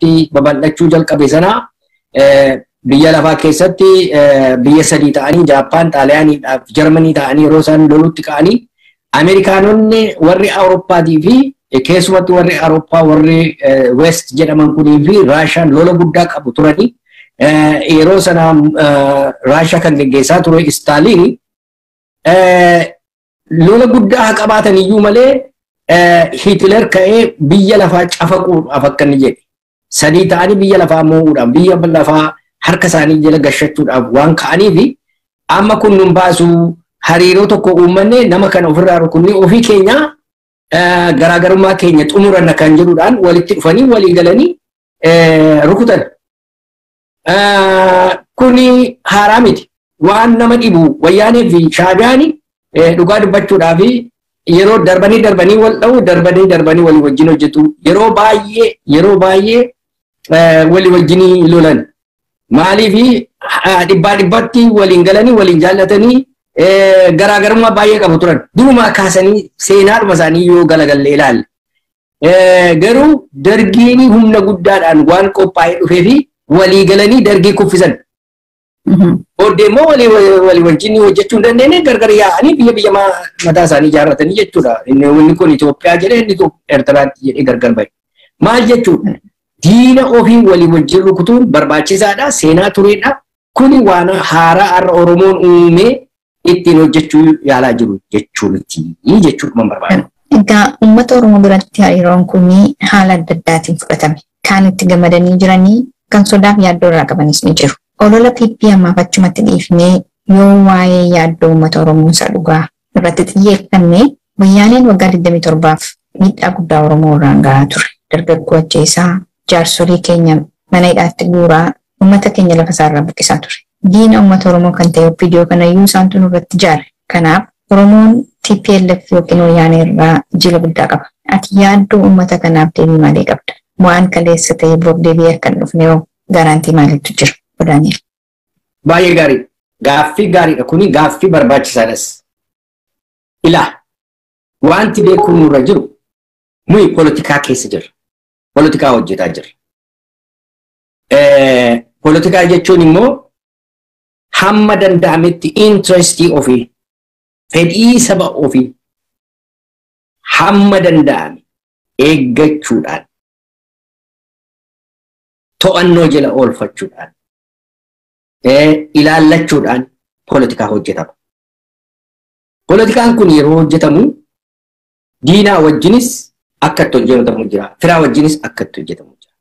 itti babal'achuu jalqabe sana biyya lafaa keessatti biyya sadii ta'anii Jaappaan, Xaaliyaanii fi Jarmanii ta'anii yeroo isaan lolutti ka'anii Ameerikaanonni warri Awurooppaatii fi keessumatti warri Awurooppaa warri West jedhaman kunii fi Raashaan lola guddaa qabu turanii yeroo sana Raashaa kan geggeessaa ture Staaliin lola guddaa haa qabaatan iyyuu malee Hitler ka'ee biyya lafaa cafaquudhaaf akka inni jedhe sadii ta'anii biyya lafaa moo'uudhaaf biyya lafaa harka isaanii jala gashachuudhaaf waan ka'aniifi amma kun nun baasu hariiroo tokko uummanne nama kana ofirraa rukunni ofii keenya garaagarummaa keenya xumuranna kan jedhuudhaan walitti dhufanii walii galanii rukutan. Kuni haaraa miti waan nama dhibu wayyaanee fi shaabiyaani dhugaa dubbachuudhaaf yeroo darbanii wal dha'u darbanii walii wajjin hojjetu yeroo baay'ee walii wajjinii lolan. Maaliifi dhibbaa dhibbatti waliin galanii waliin jaallatanii garaagarummaa baay'ee qabu turan. Durumaa kaasanii seenaadhuma isaanii yoo galagalle ilaalle. Garuu dargiin humna guddaadhaan waan qophaa'ee dhufee fi walii galanii dargii kuffisan. Booddee immoo walii wajjin hojjechuu hin dandeenye gargar yaa'anii biyya mataa isaanii ijaarratanii jechuudha. Inni kun Itoophiyaa jedhee inni Eertiraatti jedhee gargar bahe. Maal jechuudha? Diina ofii walii wajjin rukutuun barbaachisaadha. Seenaa tureedha. Kuni waan haaraa har'a Oromoon uumee ittiin hojjechuu yaalaa jiru jechuuti jechuudha barbaada. Egaa uummata Oromoo biratti hariiroon kun haala adda addaatiin fudhatame. Kaan itti gammadanii jiranii kan sodaaf yaaddoo irraa qabanis ni jiru. Olola PP ammaaf achumatti dhiifnee yoo waa'ee yaaddoo uummata Oromoo isa dhugaa irratti xiyyeeffanne wayyaaneen waggaa 27f miidhaa guddaa Oromoo irraan gahaa ture. Dargaggoo ajjeesaa jaarsolii keenya mana hidhaatti guuraa uummata keenya lafa isaarraa buqqisaa ture. Diina uummata Oromoo kan ta'e viidiyoo kanayyuu isaantu nurratti jaare. Kanaaf Oromoon TPLF yookiin wayyaanee irraa jila guddaa qaba. Ati yaaddoo uummata kanaaf deebii maalii qabda? Waan kaleessa ta'e boof deebii akka hin dhufne yoo gaarantii maaliitu jira? Daani'eel. Baay'ee gaarii. Gaaffii gaariidha. Kuni gaaffii barbaachisaadhas. Ilaa wanti beekuun nurra jiru nuyi poolitikaa keessa jirra. Poolitikaa hojjetaa jirra. Poolitikaa jechuun immoo hamma danda'ametti intirestii ofii fedhii saba ofii hamma danda'ame eeggachuudhaan to'annoo jala oolfachuudhaan ilaallachuudhaan poolitikaa hojjetama. Poolitikaan kun yeroo hojjetamu diinaa wajjinis akka itti hojjetamu jira. Firaa wajjinis akka itti hojjetamu jira.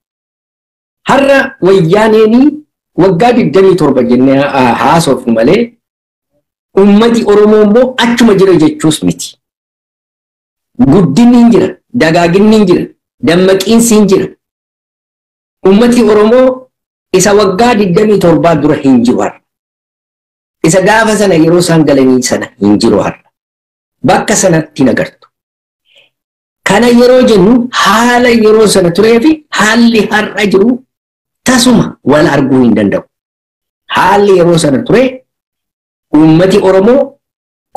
Har'a wayyaaneenii waggaa 27 jennee haasofnu malee ummati Oromoo immoo achuma jira jechuus miti. Guddinni hin jira, dagaaginni hin jira, dammaqiinsi hin jira. Ummati Oromoo isa waggaa 27 dura hin jiru har'a. Isa gaafa sana yeroo isaan galanii sana hin jiru har'a. Bakka sanatti nagartu. Kana yeroo jennu haala yeroo sana turee fi haalli har'a jiru tasuma wal arguu hin danda'u. Haalli yeroo sana ture ummati Oromoo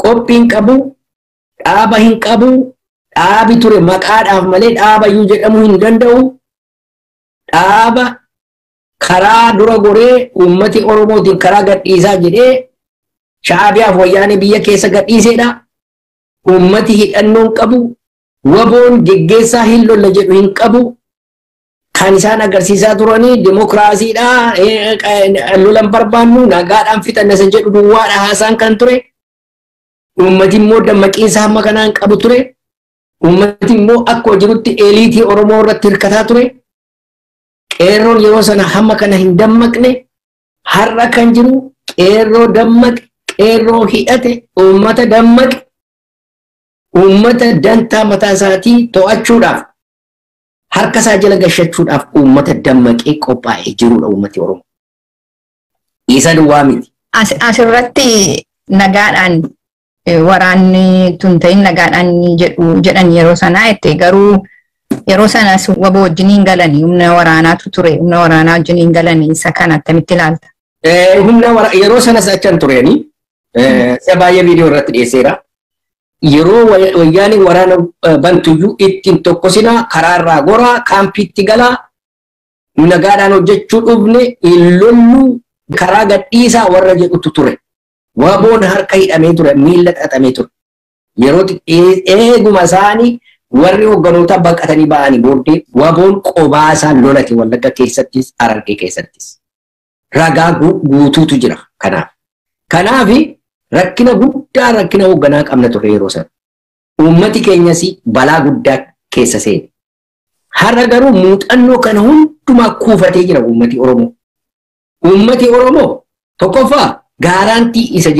qophii hin qabu, dhaaba hin qabu, dhaabi ture maqaadhaaf malee dhaabayyuu jedhamuu hin danda'u. Dhaaba karaa dura goree ummati Oromootiin karaa gadhiisaa jedhee shaabiyaaf wayyaanee biyya keessa gadhiiseedha. Ummati hidhannoon qabu, waboon geggeessaa hin lolla jedhu hin qabu. Kan isaan agarsiisaa turanii dimokiraasiidha, lolan barbaannu, nagaadhaan fixanna isa jedhu duwwaadha haasaan kan ture. Ummati immoo dammaqiinsa hamma kanaan qabu ture. Ummati immoo akkuma jirutti eliitii Oromoo irratti hirkataa ture. Qeerroon yeroo sana hamma kana hin dammaqne har'a kan jiru qeerroo dammaqe, qeerroo hidhate, uummata dammaqe, uummata dantaa mataa isaatii to'achuudhaaf harka isaa jala gashachuudhaaf uummata dammaqee qophaa'ee jirudha uummati Oromoo. Isa duwwaa miti. Asirratti nagaadhaan waraanni tun ta'in nagaadhaan jedhan yeroo sanaa itti garuu yeroo sanas waboo wajjiniin galanii humna waraanaatu ture humna waraanaa wajjiniin galanii isa kana akkamitti ilaalta? Yeroo sanas achan tureeni isa baay'ee viidiyoo irratti dhiyeesseera. Yeroo wayyaanii waraana bantuyyuu ittiin tokkosina karaarraa goraa kaampiitti galaa nagaadhaan hojjechuu dhufne illollu karaa gadhiisaa warra jedhutu ture. Waboon harka hidhamee ture, miilla xaxamee ture. Yeroo eeguma isaanii warri hogganoota baqatanii ba'anii booddee waboon qobaa isaan lolate Wallagga keessattis Harargee keessattis. Ragaa guutuutu jira kanaaf. Kanaaf rakkina guddaa rakkina hoogganaa qabna ture yeroo sana. Uummati keenyas balaa guddaa keessa seene. Har'a garuu muuxannoo kana hundumaa kuufatee jira uummati Oromoo. Uummati Oromoo tokkoffaa gaaraantii isa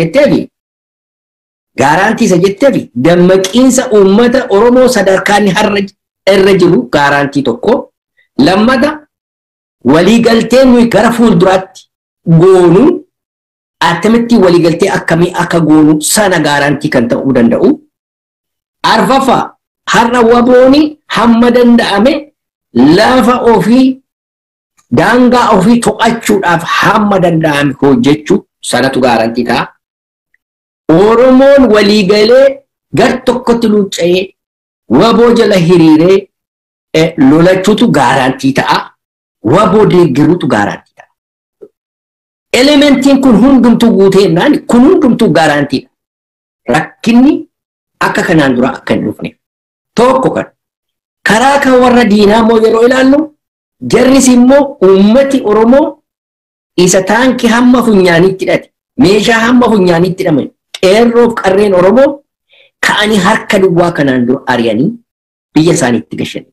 jetteefi dammaqiinsa uummata Oromoo sadarkaan har'a irra jiru gaaraantii tokko. Lammata waliigaltee nuyi gara fuulduraatti goonu attamitti waliigaltee akkamii akka goonu sana gaaraantii kan ta'uu danda'u. Arfaffaa har'a wabooni hamma danda'ame lafa ofii daangaa ofii to'achuudhaaf hamma danda'ame hojjechuu sanatu gaaraantii ta'a. Oromoon waliigalee gar tokkotti luucca'ee waboo jala hiriiree lolachuutu gaaraantii ta'a. Waboo deeggaruutu gaaraantii ta'a. Elementiin kun hundumtuu guuteennaan kun hundumtuu gaaraantiidha. Rakkinni akka kanaan dura akka hin dhufne. Tokko kan karaa kan warra diinaa immoo yeroo ilaallu jarris immoo uummati Oromoo isa taankii hamma funyaanitti hidhate meeshaa hamma funyaanitti hidhame qeerroof qarreen Oromoo ka'anii harka duwwaa kanaan dura ari'anii biyya isaaniitti gashan.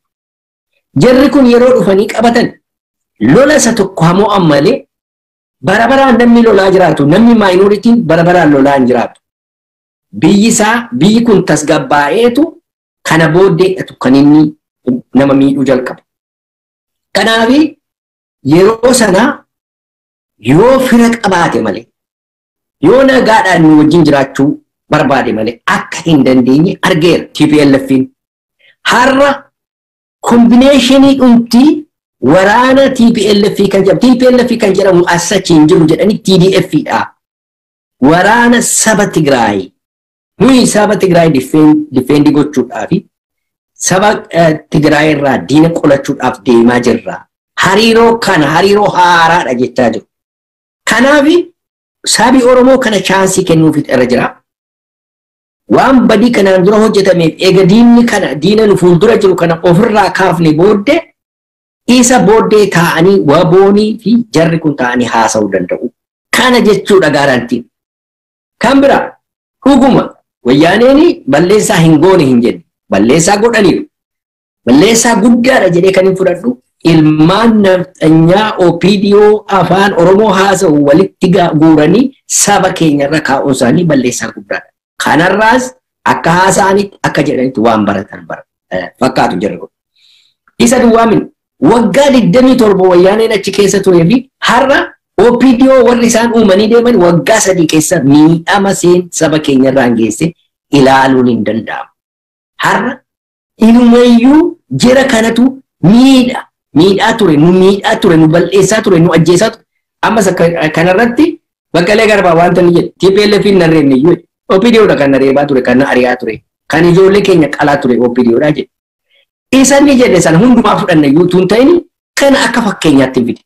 Jarri kun yeroo dhufanii qabatan lola isa tokko hamoo ammalee bara baraan namni lolaa jiraatu namni maayinooritiin bara baraan lolaa hin jiraatu. Biyyi kun tasgabbaa'eetu kana booddeedhatu kan inni nama miidhuu jalqabu. Kanaaf yeroo sanaa yoo fira qabaate malee yoo nagaadhaan nu wajjin jiraachuu barbaade malee akka hin dandeenye argeera TPLF'n. Har'a kombineeshinii dhumtii waraana TPLF kan jedhamu asachiin jiru jedhanii TDF'dha. Waraana saba Tigraay. Nuyi saba Tigraay difeendi gochuudhaaf saba Tigraay irraa diina qolachuudhaaf deemaa jirra. Hariiroo haaraadha jechaa jiru. Kanaaf sabi Oromoo kana chaansii kennuufit irra jira. Waan badii kanaan dura hojjetameef eega diina nu fuuldura jiru kana ofirraa kaafne booddee isa booddee taa'anii waboonii fi jarri kun taa'anii haasa'uu danda'u. Kana jechuudha gaaraantiin. Kan biraa dhuguma wayyaaneen balleessaa hin goone hin jenne balleessaa godhaniiru. Balleessaa guddaadha jedhee kan hin fudhadhu ilmaan nafxanyaa OPDO afaan Oromoo haasa'u walitti guuranii saba keenyarra kaa'uun isaanii balleessaa guddaadha. Kanarraas akka haasa'anitti akka jedhanitti waan baratan fakkaatu jirra. Isa duwwaamin waggaa 27 wayyaaneen achi keessa turee fi har'a OPDO warri isaan uumanii deeman waggaa 3 keessa miidhama saba keenyarraan geesse ilaaluun hin danda'amu. Har'a inumayyuu jira kanatu miidhaa ture, nu balleessaa ture, nu ajjeesaa ture. Ammas kanarratti Baqqalee Garbaa wanta ni jedhe TPLF'n narreenne iyyuu OPDOdha kan nareebaa ture, kan ari'aa ture, kan ijoollee keenya qalaa ture OPDOdha jedhe. Isaan ni jedhe sana hundumaa fudhanne iyyuu tun ta'ini kana akka fakkeenyaatti hin fide.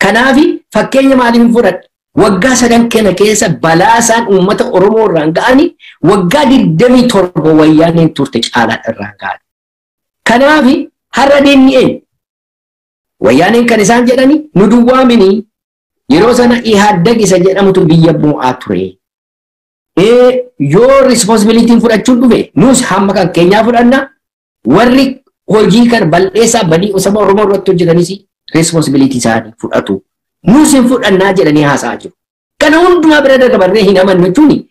Kanaaf fakkeenya maaliif hin fudhadhe? Waggaa 3 kana keessa balaa isaan uummata Oromoo irraan ga'anii waggaa 27 wayyaaneen turte caalaa irraan ga'an. Kanaaf har'a deemni eenyu? Wayyaaneen kan isaan jedhani nu duwwaaminii yeroo sana ihaaddaq isa jedhamutu biyya bu'aa ture. Yoo responsibilitiin fudhachuun dhufe nus hamma kan keenyaa fudhanna warri hojii kan balleessaa badii saba Oromoo irratti hojjetanis responsibilitii isaanii fudhatu. Nus hin fudhannaa jedhanii haasa'aa jiru. Kana hundumaa bira dabarree hin amannu jechuun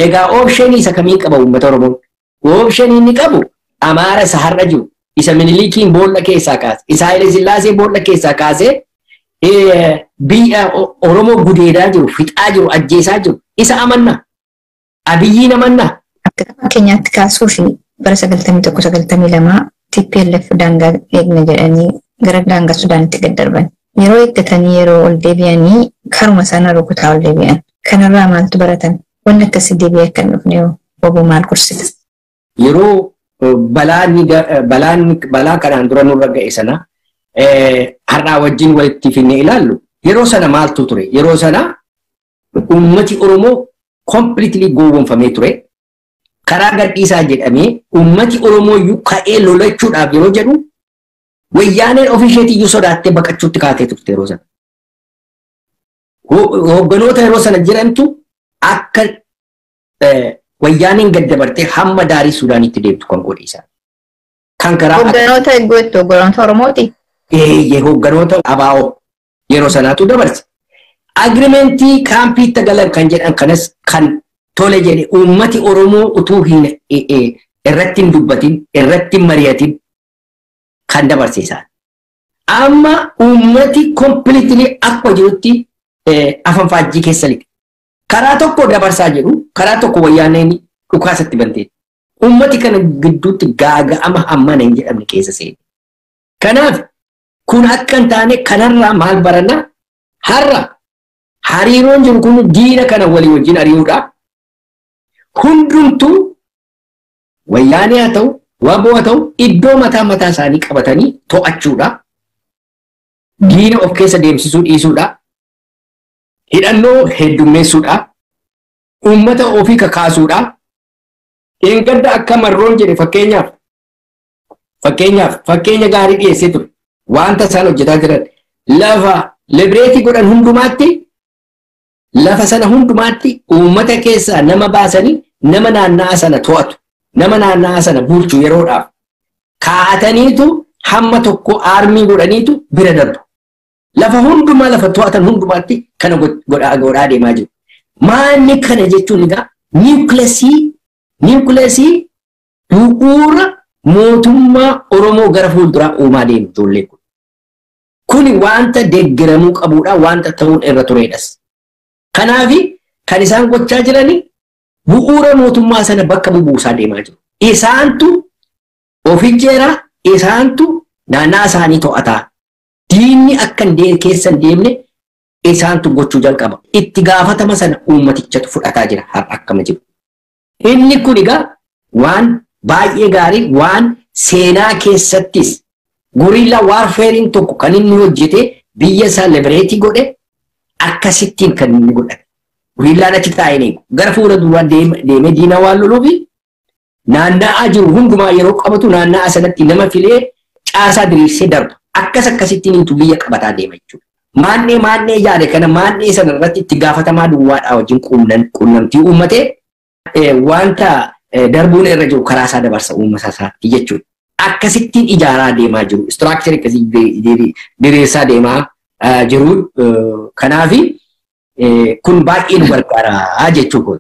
egaa oopshinii isa kamii qaba uummata Oromoo? Oopshinii inni qabu Amaara isa har'a jiru. Isa Minilikiin boolla keessaa kaase. Isa Haile Sillaasee boolla keessaa kaasee biyya Oromoo gudeedaa jiru, fixaa jiru, ajjeesaa jiru. Isa amannaa? Abiyyiin amannaa? Akka keenyaatti kaasuu fi bara 91-92 TPLF daangaa eegna jedhanii gara daangaa Sudaanitti gad darban. Yeroo eeggatanii yeroo ol deebi'anii karuma sana rukutaa ol deebi'an. Kanarraa maaltu baratan? Wanni akkasii deebi'ee akka hin dhufne Obbo maal gorsita? Yeroo balaa kanaan dura nurra ga'e sana har'aa wajjin walitti finne ilaallu yeroo sana maaltu ture? Yeroo sana ummati Oromoo completely gowwoomfamee ture. Karaa gadhiisaa jedhamee ummati Oromoo iyyuu ka'ee lolachuudhaaf yeroo jedhu wayyaaneen ofisheetii iyyuu sodaattee baqachuutti kaatee turte yeroo sana. Hoogganoota yeroo sana jirantu akka wayyaaneen gaddabartee hamma daarii Suudaanitti deemtu kan godhe isaan. Kan karaa hoogganoota eeggattu hoogganoota Oromooti. Hoogganoota ABO yeroo sanaatu dabarse. Agrimentii kaampiitti galan kan jedhan kanas kan tole jedhe ummati Oromoo utuu hin irratti hin dubbatin irratti hin mari'atin kan dabarse isaan. Amma ummati completely akka jirutti afaan faajjii keessa liqe. Karaa tokko dabarsaa jedhu karaa tokko wayyaaneen dhukaasatti bantee. Ummati kana gidduutti gaaga'ama hammana hin jedhamne keessa seene. Kanaaf kun akka hin taane kanarraa maal baranna? Har'a hariiroon jiru kun diina kana walii wajjin hariiruudha. Hundumtuu wayyaanee haa ta'u, WBO haa ta'u iddoo mataa isaanii qabatanii to'achuudha. Diina of keessa deemsisuu dhiisuudha. Hidhannoo heddummeessuudha. Uummata ofii kakaasuudha. Eeggadda akka marroon jedhe fakkeenya gaarii dhiyeessee ture. Wanta isaan hojjetaa jiran lafa libereetii godhan hundumaatti lafa sana hundumaatti uummata keessaa nama baasanii nama naanna'aa sana to'atu. Nama naanna'aa sana bulchu yeroodhaaf kaa'ataniitu hamma tokko aarmii godhaniitu bira darbu. Lafa hundumaa lafa to'atan hundumaatti kana godhaa deemaa jiru. Maanni kana jechuun egaa niwukileesii bu'uura mootummaa Oromoo gara fuulduraa uumaa deemu ijoollee kun. Kuni wanta deeggaramuu qabuudha, wanta ta'uun irra turedhas. Kanaaf kan isaan gochaa jirani bu'uura mootummaa sana bakka bubuusaa deemaa jiru. Isaantu ofijjeeraa, isaantu naannaa isaanii to'ataa. Diinni akka keessa hin deemne isaantu gochuu jalqaba. Itti gaafatama sana uummatichatu fudhataa jira har'a akkama jiru. Inni kun egaa waan baay'ee gaarii waan seenaa keessattis guriilla waarfeeriin tokko kan inni hojjete biyya isaa libereetii godhe akkasittiin kan inni godhate. Guriillaan achi taa'ee gara fuula duraa deemee diina waan loluufi naanna'aa jiru hundumaa yeroo qabatu naanna'aa sanatti nama filee caasaa diriirsee darba. Akkasittiin intu biyya qabataa deema jechuudha. Maannee yaade kana maannee sana irratti itti gaafatamaa duwwaadhaa wajjin quunnamtii uummatee wanta darbuun irra jiru karaa isaa dabarsa uummata isaatti jechuudha. Akkasittiin ijaaraa deemaa jiru. Istiraakcharii akkasii diriirsaa deemaa jiru. Kanaaf kun baay'ee nu gargaara jechuudha.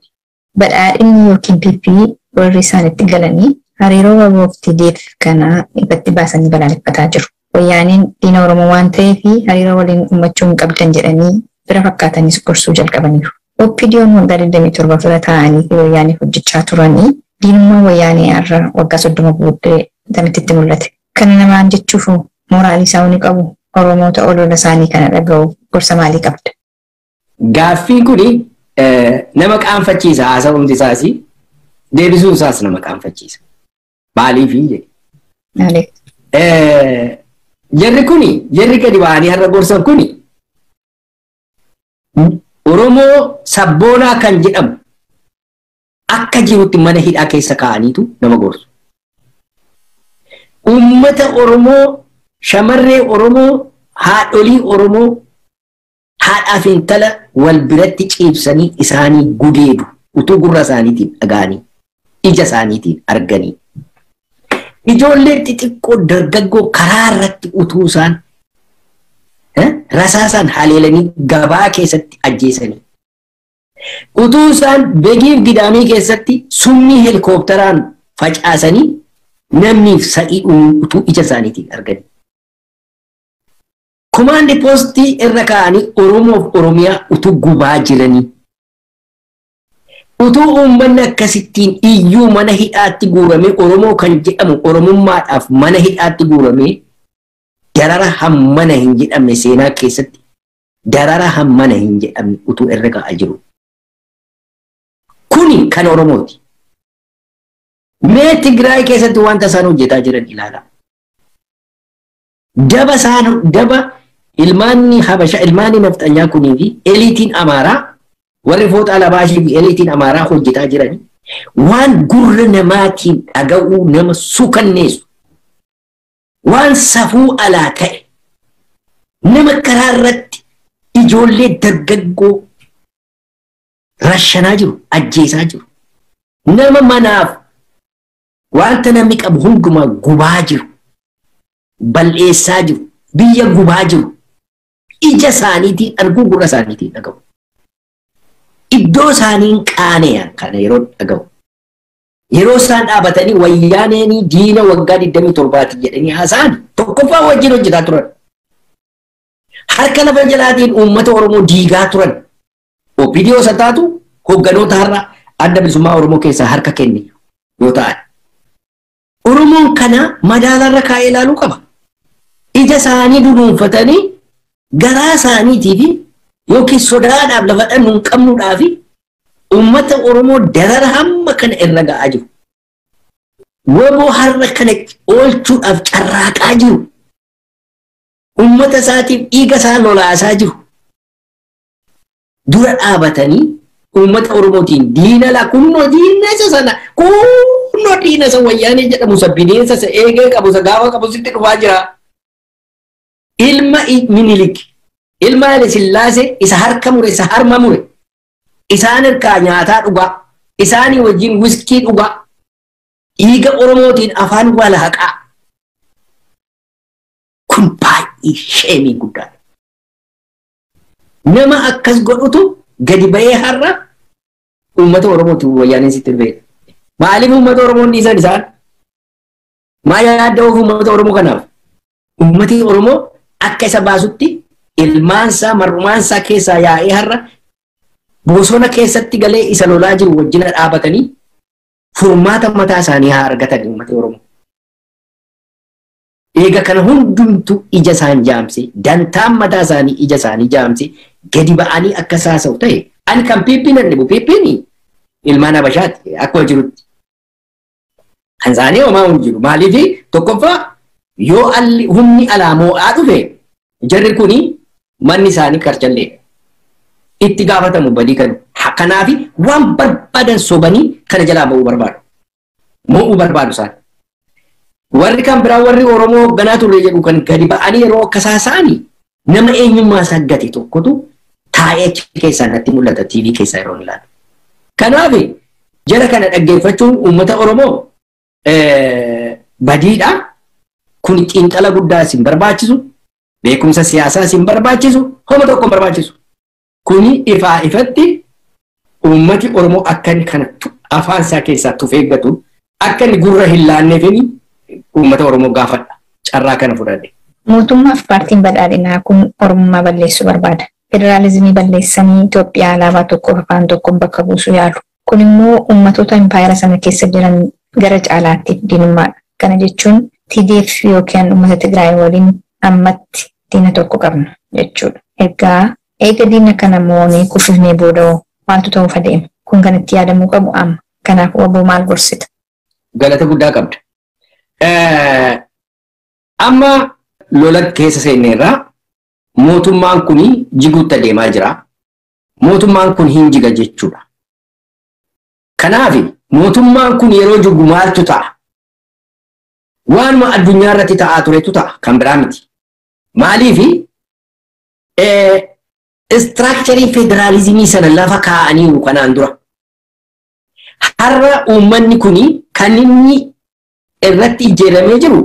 Badhaadhinni yookiin pippii warri isaanitti galanii hariiroo WBO'tti deef kana ifatti baasanii balaaleffataa jiru. Wayyaaniin diina Oromoo waan ta'eef hariiroo waliin ummachuu hin qabdan jedhanii bira fakkaatanis gorsuu jalqabaniiru. OPDO'n waggaa 27 fira ta'anii fi wayyaaniif hojjechaa turanii diinummaa wayyaanii har'a waggaa 30 booddee damitti mul'ate. Kana namaan jechuuf mooraalii isaa ni qabu. Oromoota olola isaanii kana dhaga'u gorsa maalii qabda? Gaaffiin kuni nama qaanfachiisa haasa'umti isaas deebisuun isaas nama qaanfachiisa. Maaliifi jedhe. Jarri gadi ba'anii har'a gorsan kuni Oromoo sabboonaa kan jedhamu akka jirutti mana hidhaa keessa kaa'aniitu nama gorsu. Uummata Oromoo, shamarree Oromoo, haadholii Oromoo, haadhaa fi intala wal biratti ciibsanii isaanii gudeedu utuu gurra isaaniitiin dhaga'anii, ija isaaniitiin arganii. Ijoollee xixiqqoo dargaggoo karaa irratti utuu isaan rasaasaan haleelanii gabaa keessatti ajjeesanii. Utuu isaan begiif gidaamii keessatti summii helikoophteraan facaasanii namniif sa'ii utuu ija isaaniitiin arganii. Kumaandi poostii irra kaa'anii Oromoof Oromiyaa utuu gubaa jiranii. Utuu uummanni akkasittiin iyyuu mana hidhaatti guuramee Oromoo kan jedhamu Oromummaadhaaf mana hidhaatti guuramee darara hammana hin jedhamne seenaa keessatti darara hammana hin jedhamne utuu irra ka'aa jiru. Kuni kan Oromooti. Mee Tigraay keessatti wanta isaan hojjetaa jiran ilaala. daba ilmaanni Habasha ilmaanni nafxanyaa kunii fi eliitiin Amaaraa warri Fooxaa Labaashii fi eliitiin Amaaraa hojjetaa jiranii waan gurra namaatiin dhaga'uu nama sukanneessu waan safuu alaa ta'e nama karaa irratti ijoollee dargaggoo rashanaa jiru ajjeesaa jiru nama manaaf wanta namni qabu hundumaa gubaa jiru bal'eessaa jiru biyya gubaa jiru ija isaaniitiin arguu gurra isaaniitiin dhaga'u iddoo isaaniin qaaneen kana yeroo dhaga'u yeroo isaan dhaabatanii wayyaaneen diina waggaa 27 jedhanii haasa'an tokkoffaa wajjin hojjetaa turan harka lafa jalaatiin uummata Oromoo diigaa turan OPDO sataatu hogganoota har'a adda bilisummaa Oromoo keessaa harka kenne yoo ta'an Oromoon kana madaalarra kaa'ee ilaaluu qaba ija isaanii dunuunfatanii garaa isaaniitiif yookiin sodaadhaaf lafa dhannu hin qabnuudhaaf uummata Oromoo darara hamma kana irra ga'aa jiru. Woboo har'a kana oolchuudhaaf carraaqaa jiru. Uummata isaatiif dhiiga isaa lolaasaa jiru. Dura dhaabatanii uummata Oromootiin diina la kunnoo diina isa sana kunnoo diina isa wayyaanee jedhamu isa bineensa isa eegee qabu isa gaafa qabu sitti dhufaa jira. Ilma Minilik ilma Haile Sillaasee isa harka mure isa harma mure isaan hirkaa nyaataa dhugaa isaanii wajjin wiskii dhugaa dhiiga Oromootiin afaan wal haqaa kun baay'ee sheemii guddaadha. Nama akkas godhutu gadi bahee har'a uummata Oromootiin wayyaaneen sitti dhufee maaliif uummata Oromoon dhiisan isaan maa yaadda of uummata Oromoo kanaaf uummati Oromoo akka isa baasutti ilmaansaa marrumaansaa keessaa yaa'ee har'a bosona keessatti galee isa lolaa jiru wajjin dhaabatanii furmaata mataa isaanii haa argatan uummata Oromoo. Eega kana hundumtu ija isaan jaamse dantaan mataa isaanii ija isaanii jaamse gadi ba'anii akka saasa'u ta'e ani kan piippiin hin dhibu piippiin ilmaan Habashaatti akkuma jirutti. Kan isaanii homaa hin jiru maaliif tokkoffaa yoo humni alaa moo'aa dhufe jarri kuni manni isaanii karchallee itti gaafatamu badii kan kanaaf waan barbaadan sobanii kana jalaa mo'uu barbaadu isaan. Warri kan biraa warri Oromoo hoogganaa turre jedhu kan gadi ba'anii yeroo akka saasa'anii nama eenyummaa isaa gate tokkotu taa'ee achi keessaa natti mul'ata TV keessaa yeroo ilaalu. Kanaaf jara kana dhaggeeffachuun uummata Oromoo badiidha. Kun xiinxala guddaa isin barbaachisu beekumsa siyaasaa isin barbaachisu homa tokko hin barbaachisu. Kuni ifaa ifatti uummati Oromoo akka inni kana afaan isaa keessaa tufeeggatu akka inni gurra hin laanneefini uummata Oromoo gaafadha. Carraa kana fudhadhe. Mootummaaf paartiin badhaadhinaa kun Oromummaa balleessuu barbaada. Federaalizimii balleessanii Itoophiyaa alaabaa tokkoof afaan tokkoon bakka buusuu yaalu. Kun immoo ummatoota impaayera sana keessa jiran gara caalaatti diinummaadha. Kana jechuun TDF yookiin uummata Tigraay waliin ammatti diina tokko qabna jechuudha. Eega diina kana moonee kufifnee booda maaltu ta'uuf adeema? Kun kan itti yaadamuu qabu amma. Kanaaf Obbo maal gorsita? Galata guddaa qabda. Amma lola keessa seenneerraa mootummaan kun jiguutti adeemaa jira. Mootummaan kun hin jiga jechuudha. Kanaaf mootummaan kun yeroo jigu maaltu ta'a? Waanuma addunyaa irratti ta'aa turetu ta'a kan biraa miti. Maaliif istiraakcharii federaalizimii sana lafa kaa'anii kanaan dura. Har'a uummanni kun kan inni irratti ijjeeramee jiru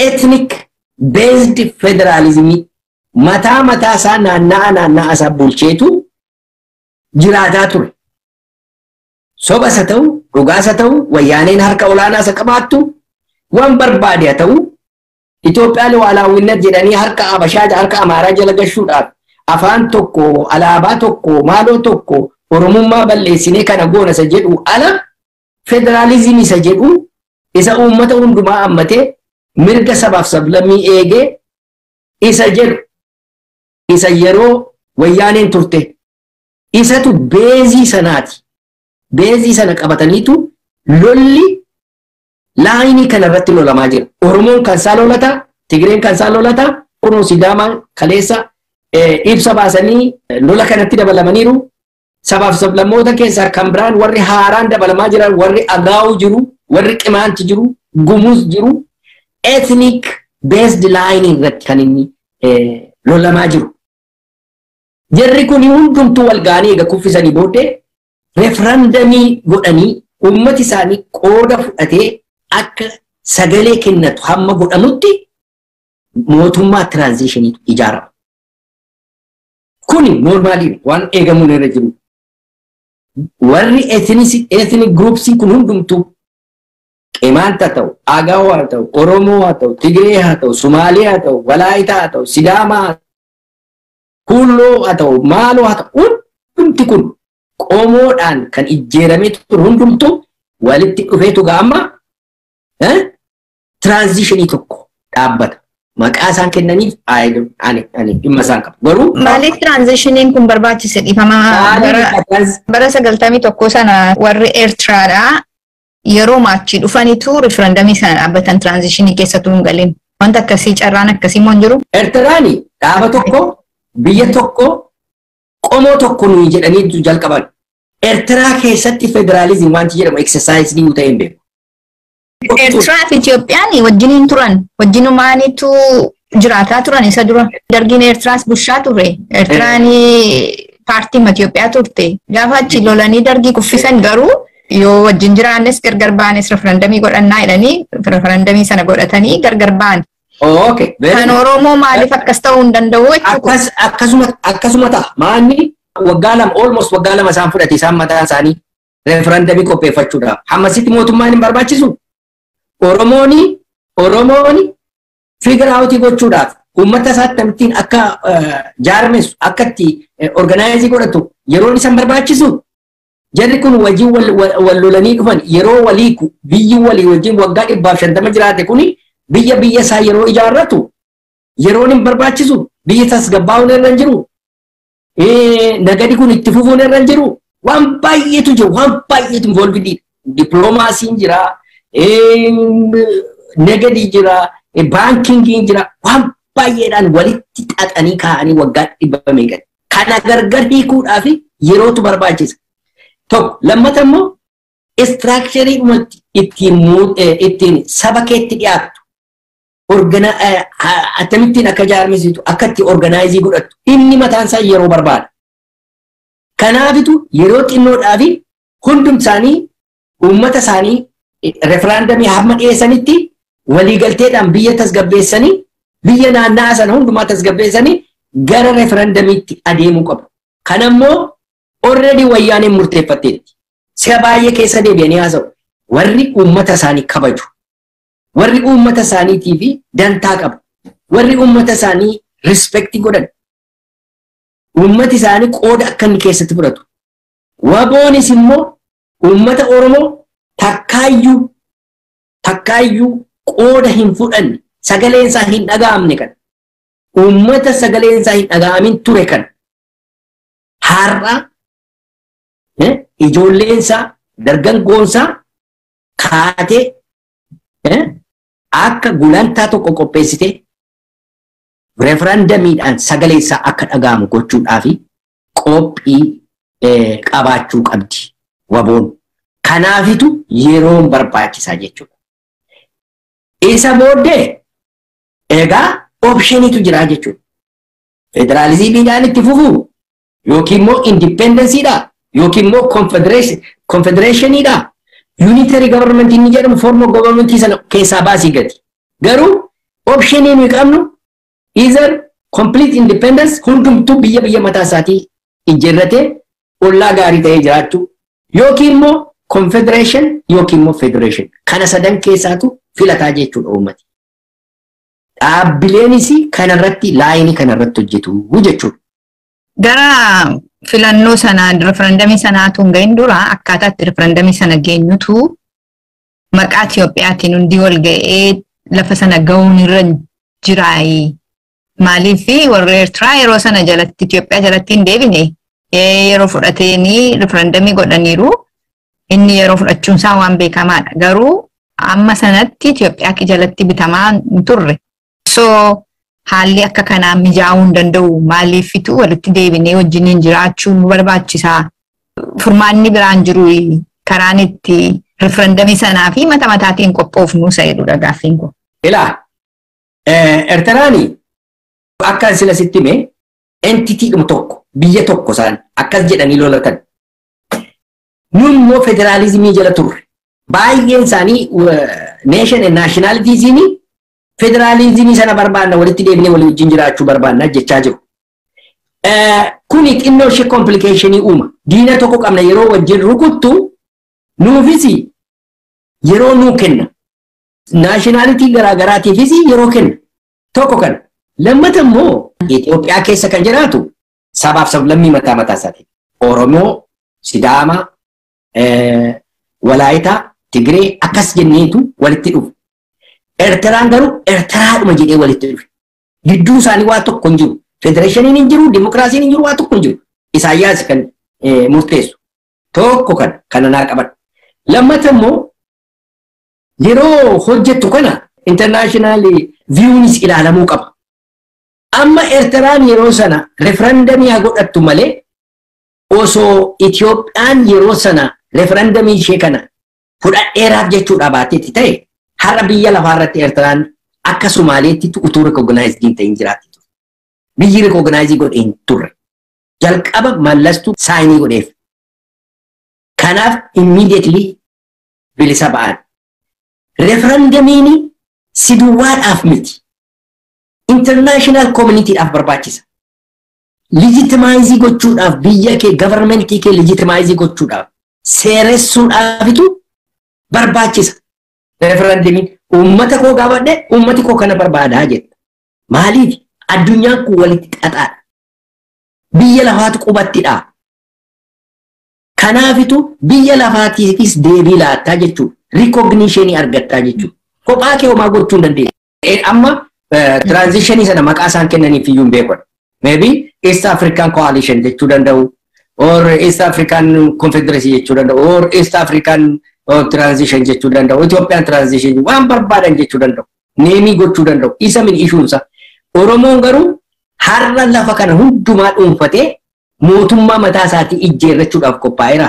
ethnic based federalismii mataa isaa naanna'aa isaa bulcheetu jiraataa ture. Soba isa ta'u, dhugaa isa ta'u, wayyaaneen harka olaanaa isa qabaattu waan barbaade haa ta'u Itoophiyaan lu'alaawwinnat jedhanii harka Habashaa harka Amaaraa jala gashuudhaaf afaan tokko, alaabaa tokko, maaloo tokko, Oromummaa balleessinee kana goona isa jedhu ala federaalizimii isa jedhu isa uummata hundumaa hammatee mirga sabaaf sablammii eegee isa jedhu isa yeroo wayyaaneen turte isatu beezii sanaati. Beezii sana qabataniitu lolli laayinii kana irratti lolamaa jira. Oromoon kan isaa lolata, Tigreen kan isaan lolata kunoo Sidaamaan kaleessa ibsa baasanii lola kanatti dabalamaniiru. Sabaaf sablammoota keessaa kan biraan warri haaraan dabalamaa jiran warri Agaa'uu jiru, warri Qimaanti jiru, Gumuz jiru. Ethnic based line irratti kan inni lolamaa jiru. Jarri kun hundumtuu wal ga'anii egaa kuffisanii booddee referendamii godhanii uummati isaanii qooda fudhatee akka sagalee kennatu hamma godhamutti mootummaa transiitioniitu ijaarama. Kuni normaalii waan eegamuun irra jiru. Warri ethnic groups kun hundumtuu Qimaanta ta'u, Agaa'oo haa ta'u, Oromoo haa ta'u, Tigree haa ta'u, Sumaalee haa ta'u, Walaayitaa haa ta'u, Sidaamaa, Kulloo haa ta'u, Maaloo haa ta'u, hundumti kun qomoodhaan kan ijjeeramee ture hundumtuu walitti dhufeetu ga'amma transitionii tokko dhaabbata. Maqaa isaan kennaniif ani dhimma isaan qabu. Garuu maaliif transitioning kun barbaachise dhiifamaa bara 91 sana warri Eertiraadhaa yeroo maachii dhufanitu referendamii sana dhaabbatan transitionii keessattuu hin galin. Wanta akkasii carraan akkasii moo hin jiru? Eertiraani dhaaba tokko biyya tokko qomoo tokko nuyi jedhanii jalqaban. Eertiraa keessatti federaalizim wanti jedhamu exercise ni ta'e hin beeku. Eertiraa fi Itoophiyaan wajjiniin turan wajjinumaanitu jiraataa turan isa dura. Dargiin Eertiraas bushaa ture. Eertiraan paartiin Itoophiyaa turte. Gaafa achi lolanii dargii kuffisan garuu yoo wajjin jiraannes gargar baanes referendamii godhannaa jedhanii referendamii sana godhatanii gargar baan. Okay. Kan Oromoo maaliif akkas ta'uu hin danda'u jechuudha. Akkasuma ta'a. Maanni waggaa lama almost waggaa lama isaan fudhate isaan mataa isaanii referendamii qopheeffachuudhaaf. Hammasitti mootummaan hin barbaachisu. Oromooni figure out gochuudhaaf uummata isaatti tamittiin akka jaarmeessu akka itti organize godhatu yeroon isaan barbaachisu. Jarri kun wajjin wal lolanii dhufan yeroo walii biyyi walii wajjin waggaa 150 jiraate kuni biyya isaa yeroo ijaarratu yeroon hin barbaachisu. Biyya tasgabbaa'uun irra hin jiru. Nagadi kun itti fufuun irra hin jiru. Waan baay'eetu jiru. Waan baay'eetu involved. Dippiloomaasiin jira. Nagadi jira. Baankiingiin jira. Waan baay'eedhaan walitti xaxanii kaa'anii waggaa 100 meeqan. Kana gargar hiikuudhaaf yerootu barbaachisa. Tokko lammata immoo istiraakcharii dhumatti ittiin saba keetti dhiyaattu. Atamittiin akka jaarmisitu akka itti organizii godhattu inni mataan isaa yeroo barbaada. Kanaafitu yeroo xinnoodhaaf hundum isaanii uummata isaanii referendamii hamma dhiyeessanitti waliigalteedhaan biyya tasgabbeessanii biyya naanna'aa sana hundumaa tasgabbeessanii gara referendamiitti adeemuu qabu. Kanammoo already wayyaaneen murteeffatteetti. Si'a baay'ee keessa deebi'anii haasa'u. Warri uummata isaanii kabaju. Warri uummata isaaniitiif dantaa qabu. Warri uummata isaanii respecti godhan. Uummati isaanii qooda akka inni keessatti fudhatu. Waboonis immoo uummata Oromoo takkaayyuu qooda hin fudhanne sagaleen isaa hin dhaga'amne kan. Uummata sagaleen isaa hin dhaga'amin ture kan. Har'a ijoolleen isaa dargaggoon isaa kaatee akka gulantaa tokko qopheessite referendamiidhaan sagalee isaa akka dhaga'amu gochuudhaaf qophii qabaachuu qabdi waboon. Kanaafitu yeroon barbaachisaa jechuudha. Isa booddee egaa opshiniitu jira jechuudha. Federaalizimiidhaan itti fufuu yookiin immoo indipendensiidha yookiin immoo confederationiidha. Unitary government inni jedhamu form of government sana keessaa baasii gati. Garuu optionii nuyi qabnu either complete independence hundumtuu biyya mataa isaatii ijaarratee ollaa gaarii ta'ee jiraachuu yookiin immoo confederation yookiin immoo federation. Kana sadan keessaatu filataa jechuudha uummati. Dhaabbileenis kanarratti laayinii kanarratti hojjetu jechuudha. Gara filannoo sana referendamii sanaatu hin gahin dura akkaataa itti referendamii sana geenyutu maqaa Itoophiyaatiin hundi wal ga'ee lafa sana ga'uun irra jiraayi. Maaliif warri Eertiraa yeroo sana jalatti Itoophiyaa jalatti hin deebine yeroo fudhatanii referendamii godhaniiru inni yeroo fudhachuun isaa waan beekamaadha. Garuu amma sanatti Itoophiyaa jalatti bitamaa hin turre. So haalli akka kanaa mijaa'uu hin danda'u maaliifitu walitti deebinee wajjiniin jiraachuun nu barbaachisaa. Furmaanni biraan jiru karaan itti referendamii sanaa fi mata mataatiin qophoofnu isa jedhudha gaaffiin kun. Ilaa Eertiraanii akka sila sitti hime entity tokko biyya tokko isaan akkas jedhanii lolatan. Nummoo federaalizimii jala turre. Baay'een isaanii nation and nationalitiesini federalizimii sana barbaanna walitti deebinee walii wajjin jiraachuu barbaanna jechaa jiru. Kuni xinnoo ishee complicationii uuma. Diina tokko qabna yeroo wajjin rukuttu nuufis yeroo nuu kenna. Nationality garaagaraatiifis yeroo kenna. Tokko kana. Lammata immoo Itoophiyaa keessa kan jiraatu sabaaf sablammii mataa mataa isaati. Oromoo, Sidaama, Walaayitaa, Tigree akkas jenneetu walitti dhufu. Eertiraan garuu Eertiraadhuma jedhee walitti dhufe. Gidduu isaanii waa tokko hin jiru. Federeeshiniin hin jiru, dimokiraasiin hin jiru, waa tokko hin jiru. Isaayyaas kan murteessu. Tokko kana naa qaban. Lammata immoo yeroo hojjettu kana international viewnis ilaalamuu qaba. Amma Eertiraan yeroo sana referendamii haa godhattu malee osoo Itoophiyaan yeroo sana referendamii ishee kana fudhadheeraaf jechuudha baateetti ta'e har'a biyya lafaarratti Eertiraan akka Somaaleetti utuu recognize hin ta'in jiraatti ture. Biyyi recognize godhee hin turre. Jalqaba mallastuu saayinii godheef. Kanaaf immediately bilisa ba'an. Referendamiin si duwwaadhaaf miti. International community'dhaaf barbaachisa. Legitimize gochuudhaaf biyya kee governmentii kee legitimize gochuudhaaf seeressuudhaafitu barbaachisa. Referendamiin uummata koo gaafadhe uummati koo kana barbaadaa jetta. Maaliif addunyaan kun walitti xaxaadha. Biyya lafaatu qubattidha. Kanaafitu biyya lafaatiifis deebii laattaa jechuudha. Recognition argattaa jechuudha. Kophaa kee homaa gochuu hin dandeessu. Amma transitionii sana maqaa isaan kennaniif iyyuu hin beekne. Maybe East African Coalition jechuu danda'u. Or East African Confederacy jechuu danda'u. Or East African transition jechuu danda'u. Ethiopian transition waan barbaadan jechuu danda'u. Neemii gochuu danda'u. Isa min ishuunsa. Oromoon garuu har'a lafa kana hundumaa dhuunfatee mootummaa mataa isaatii ijjeerrachuudhaaf qophaa'eera.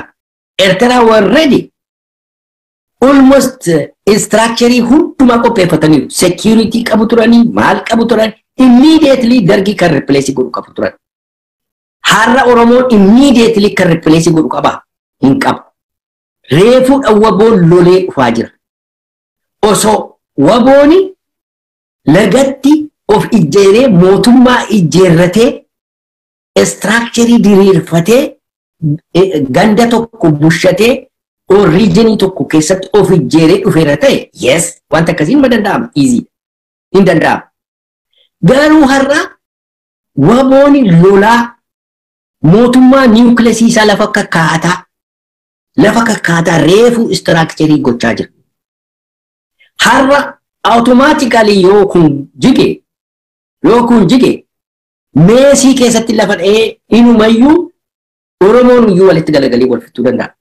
Eertiraa already almost structure hundumaa qopheeffataniiru. Security qabu turanii, maal qabu turanii, immediately dargii kan replace godhu qabu turan. Har'a Oromoon immediately kan replace godhu qaba. Hin qabu. Reefuudha waboon lolee dhufaa jira. Osoo wabooni lagatti of ijjeeree mootummaa ijjeerratee structure diriirfatee ganda tokko bushatee regionii tokko keessatti of ijjeeree dhufeera ta'e yes wanta akkasiin ma danda'ama easy hin danda'ama. Garuu har'a wabooni lolaa mootummaa niwukileesii isaa lafa kakkaataa reefu structure gochaa jira. Har'a automatically yoo kun jige meesii keessatti lafa dha'ee inumayyuu Oromoon iyyuu walitti galagalee wal fixuu danda'a.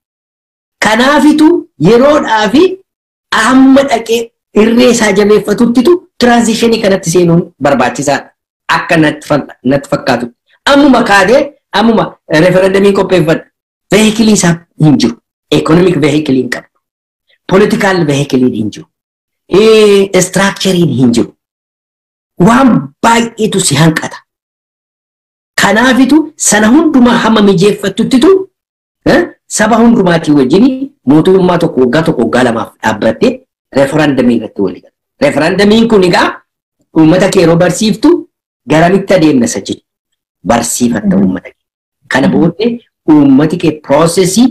Kanaafitu yeroodhaa fi amma dhaqee irree isaa jabeeffatuttitu transitionii kanatti seenuun barbaachisaadha. Akka natti fakkaatu. Ammuma kaadee ammuma referendamii qopheeffadha. Veehikilii isaa hin jiru. Economic veehikilii hin qabu. Political veehikilii hin jiru. Structurein hin jiru. Waan baay'eetu si hanqata. Kanaafitu sana hundumaa hamma mijeeffatuttitu saba hundumaatii wajjin mootummaa tokko waggaa lamaaf dhaabbattee referendamii irratti walii gala. Referendamiin kun egaa uummata kee yeroo barsiiftu garamitti adeemna isa jechuudha. Barsiifatta uummata kee. Kana booddee uummati kee piroosesii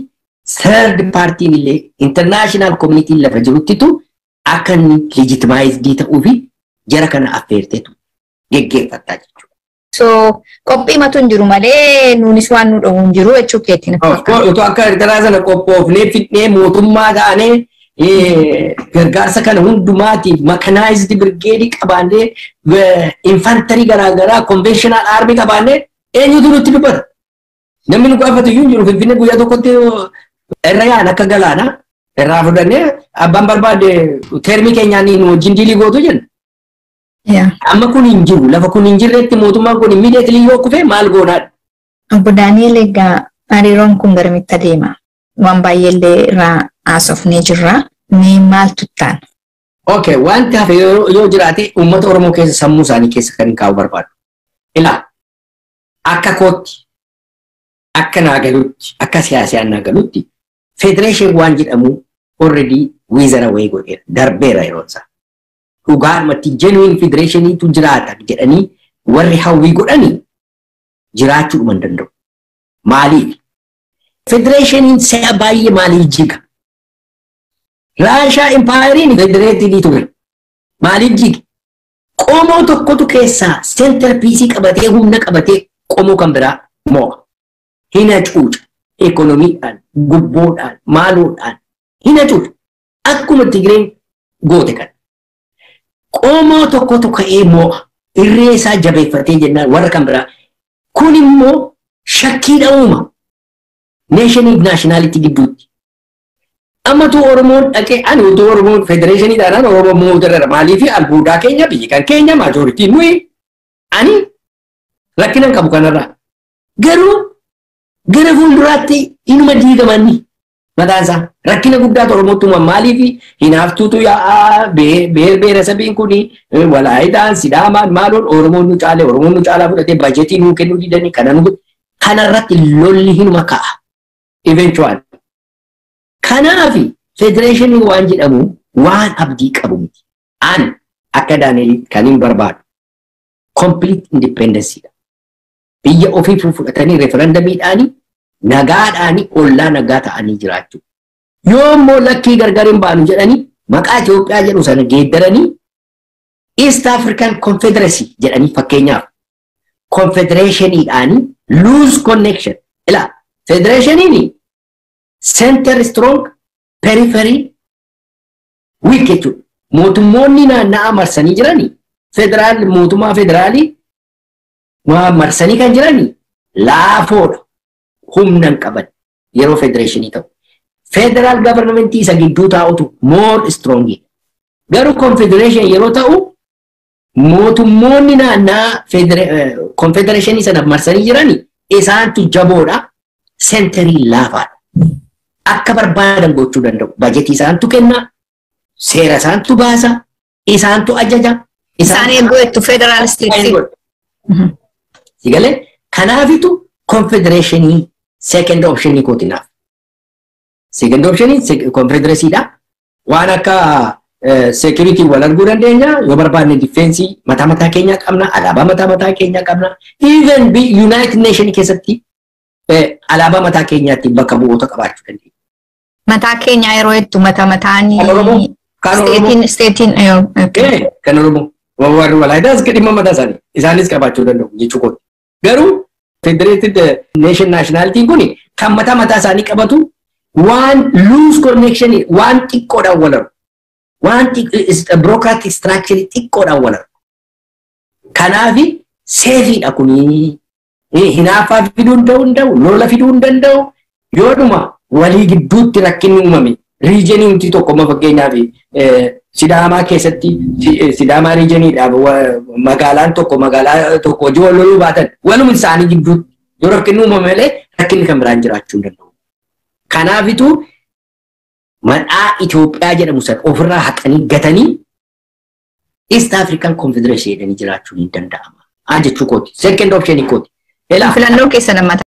third partiin illee international community lafa jiruttitu akka inni legitimized ta'uu fi jara kana affeerteetu geggeeffattaa jechuudha. So qophii matu hin jiru malee nuunis waan nu dhowwu hin jiru jechuu keetiin. Otoo akka Eertiraa sana qophoofnee fidnee mootummaa ta'anii gargaarsa kana hundumaatiif mechanized brigade qabaannee infantry garaagaraa conventional army qabaannee eenyutu nutti dubbata. Namni nu gaafatu iyyuu hin jiru Finfinnee guyyaa tokkotti irra yaa'an akka galaana irraa fudhannee abbaan barbaade termii keenyaan nu wajjin diilii gootu jenna. Amma kun hin jiru lafa kun hin jirretti mootummaan kun immediately yoo kufe maal goonaadha. Obbo Daani'eel egaa hariiroon kun garamitti adeema? Waan baay'eellee irraa haasofnee jirra. Mee maaltu taana? Okay, wanti hafe yoo jiraate uummata Oromoo keessa sammuu isaanii keessa kan kaa'u barbaadu. Ilaa akka kootti akka naagalutti akka siyaasaan naagalutti federation waan jedhamu already wizara way godheera darbeera yeroo isaa. Dhugaadhumatti genuine federationiitu jiraata jedhanii warri hawwii godhanii jiraachuu hin danda'u. Maaliif? Federationiin si'a baay'ee maaliif jiga? Raashaa impaayiriin federeetii ture. Maaliif jigi? Qomoo tokkotu keessaa center piisii qabatee humna qabatee qomoo kan biraa moo'a. Hina cuuca. Ekonomiidhaan, gubboodhaan, maaloodhaan hina cuuca. Akkuma Tigireen goote kan. Qomoo tokkotu ka'ee moo'a. Irree isaa jabeeffatee jennaan warra kan biraa. Kun immoo shakkiidha uuma. Nation nationality gidduutti. Ammatu Oromoon dhaqee ani utuu Oromoon federationi dhaanaan Oromoo mootarra maaliif albuudaa keenya biyyi kan keenya majority nuyi ani rakkinan qabu kanarraa. Garuu gara fuulduraatti inuma diigamanni mataansaa rakkina guddaa Oromootti maaliif hinaaftuutu yaa beeresabiin kuni walaayitaan sidaamaan maaloon Oromoon nu caalaa fudhatee bajetii nuu kennuu didanii kanarratti lolli hinuma ka'a. Eventually. Kanaafi federation waan jedhamu waan abdii qabu miti. An akka Daani'eel kan hin barbaadu complete independence dha. Biyya ofii fudhatanii referendamiidhaani nagaadhaani ollaa nagaa ta'anii jiraachuu. Yoo immoo lakkii gargar hin baanu jedhanii maqaa Itoophiyaa jedhu sana geeddaranii East African Confederacy jedhanii fakkeenyaaf confederationiidhaani loose connection. Ila federationiini center strong periphery weak jechuudha. Mootummoonni naanna'aa marsanii jiranii federaal mootummaa federaalii waan marsanii kan jiranii laafoodha. Humnan qaban yeroo federationii ta'u. Federal government isa gidduu taa'utu more strong. Garuu confederation yeroo ta'u mootummoonni naanna'aa confederation sana marsanii jiranii isaantu jaboodha. Centerii laafaadha. Akka barbaadan gochuu danda'u. Bajetii isaantu kenna, seera isaantu baasa, isaantu ajaja. Isaan eeguu jettu federal state. Sigalee kanaafitu confederationii second optionii kootinaaf. Second optionii confederacyidha. Waan akka security wal arguu dandeenya. Yoo barbaadne defense mataa keenya qabna, alaabaa mataa keenya qabna. Even United Nation keessatti alaabaa mataa keenyaatti bakka bu'oota qabaachuu dandeenya. Mataa keenya yeroo jettu mataanii statein kan Oromoo warri walaayidaas dhimma mataa isaanii isaanis qabaachuu danda'u jechuudha. Garuu federated nation nationality kun kan mataa isaanii qabatu waan loose connection waan xiqqoodhaan wal argu waan bureaucratic structure xiqqoodhaan wal argu. Kanaafi seefiidha kuni. Hinaafaa fiduu hin danda'u, lola fiduu hin danda'u. Yoodhuma walii gidduutti rakkinni uumame riijenii nuti tokko fakkeenyaaf Sidaamaa keessatti Sidaamaa riijeniidhaaf magaalaa tokko hojii wal loluu baatan waluma isaanii gidduutti yoo rakkinni uumame malee rakkinni kan biraan jiraachuu hin danda'u. Kanaafitu maqaa Itoophiyaa jedhamu sana ofirraa haqanii gatanii East African Confederation jedhanii jiraachuun hin danda'ama. Jechuu kooti. Second option kooti. Filannoo keessa namatti